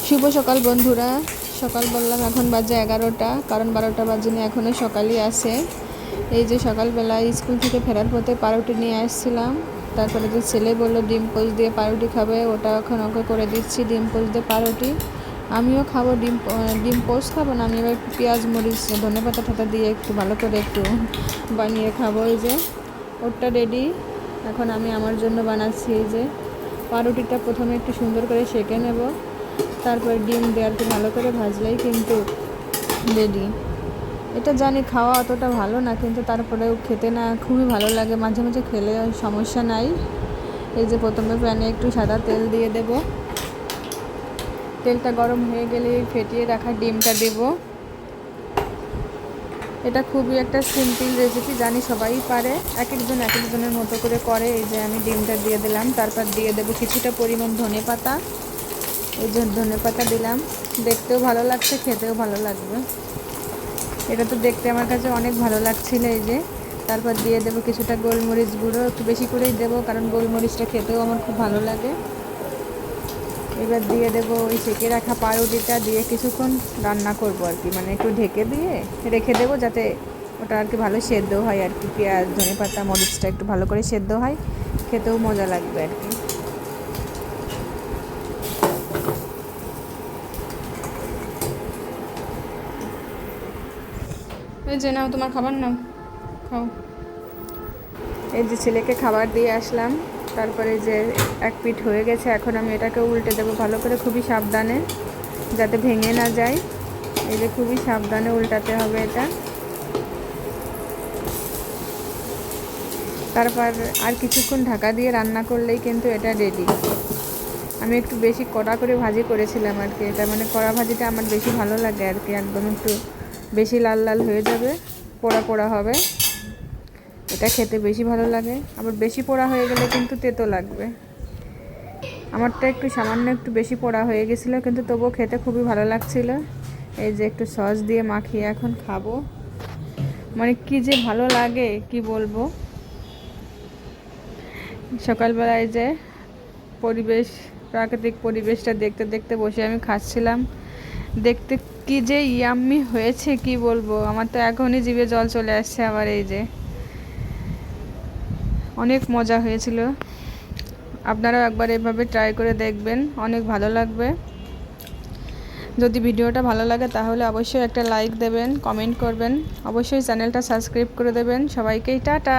শুভ সকাল বন্ধুরা। সকাল বললাম, এখন বাজে 11টা, কারণ 12টা বাজেনি, এখনও সকালই আছে। এই যে সকালবেলা স্কুল থেকে ফেরার পথে পাউরুটি নিয়ে আসছিলাম। তারপরে যে ছেলে বললো ডিম পোচ দিয়ে পাউরুটি খাবে, ওটা এখন ওকে করে দিচ্ছি ডিম পোচ দিয়ে পাউরুটি। আমিও খাবো ডিম পোচ খাবো না, আমি এবার একটু পেঁয়াজ মরিচ ধনেপাতা ঠাতা দিয়ে একটু ভালো করে একটু বানিয়ে খাবো। এই যে ওটা রেডি, এখন আমি আমার জন্য বানাচ্ছি। এই যে পাউরুটিটা প্রথমে একটু সুন্দর করে সেঁকে নেব, তারপর ডিম দিয়ে আর কি ভালো করে ভাজলেই কিন্তু রেডি। এটা জানি খাওয়া অতটা ভালো না, কিন্তু তারপরেও খেতে না খুবই ভালো লাগে, মাঝে মাঝে খেলে সমস্যা নাই। এই যে প্রথমে প্যানে একটু সাদা তেল দিয়ে দেব, তেলটা গরম হয়ে গেলে ফেটিয়ে রাখা ডিমটা দেব। এটা খুবই একটা সিম্পল রেসিপি, জানি সবাই পারে, এক একজনের মতো করে করে। এই যে আমি ডিমটা দিয়ে দিলাম, তারপর দিয়ে দেবো কিছুটা পরিমাণ ধনেপাতা। এই যে ধনেপাতা দিলাম, দেখতেও ভালো লাগছে, খেতেও ভালো লাগবে। এটা তো দেখতে আমার কাছে অনেক ভালো লাগছিল। এই যে তারপর দিয়ে দেবো কিছুটা গোলমরিচ গুঁড়ো, একটু বেশি করেই দেবো, কারণ গোলমরিচটা খেতেও আমার খুব ভালো লাগে। এবার দিয়ে দেবো ওই সেঁকে রাখা পাউরুটিটা, দিয়ে কিছুক্ষণ রান্না করব আর কি, মানে একটু ঢেকে দিয়ে রেখে দেবো, যাতে ওটা আর কি ভালো সেদ্ধ হয় আর কি। পেঁয়াজ ধনেপাতা মরিচটা একটু ভালো করে সেদ্ধ হয়, খেতেও মজা লাগবে আর কি। এই যে নাও তোমার খাবার, নাও খাও। এই যে ছেলেকে খাবার দিয়ে আসলাম, তারপরে যে এক পিঠ হয়ে গেছে, এখন আমি এটাকে উল্টে দেবো ভালো করে, খুবই সাবধানে, যাতে ভেঙে না যায়। এই যে খুবই সাবধানে উল্টাতে হবে এটা। তারপর আর কিছুক্ষণ ঢাকা দিয়ে রান্না করলেই কিন্তু এটা রেডি। আমি একটু বেশি কড়া করে ভাজি করেছিলাম আর কি, এটা মানে কড়া ভাজিটা আমার বেশি ভালো লাগে আর কি, একদম একটু বেশি লাল লাল হয়ে যাবে, পোড়া পোড়া হবে, এটা খেতে বেশি ভালো লাগে। আবার বেশি পোড়া হয়ে গেলে কিন্তু তেতো লাগবে। আমারটা একটু সামান্য একটু বেশি পোড়া হয়ে গেছিলো, কিন্তু তবুও খেতে খুবই ভালো লাগছিল। এই যে একটু সস দিয়ে মাখিয়ে এখন খাবো, মানে কি যে ভালো লাগে কি বলবো। সকালবেলায় যে প্রাকৃতিক পরিবেশটা দেখতে দেখতে বসে আমি খাচ্ছিলাম, দেখতে কি যে ইয়াম্মি হয়েছে কি বলবো, আমার তো এখনই জিভে জল চলে আসছে আবার। এই যে অনেক মজা হয়েছিল, আপনারাও একবার এভাবে ট্রাই করে দেখবেন, অনেক ভালো লাগবে। যদি ভিডিওটা ভালো লাগে তাহলে অবশ্যই একটা লাইক দেবেন, কমেন্ট করবেন, অবশ্যই চ্যানেলটা সাবস্ক্রাইব করে দেবেন। সবাইকেই টাটা।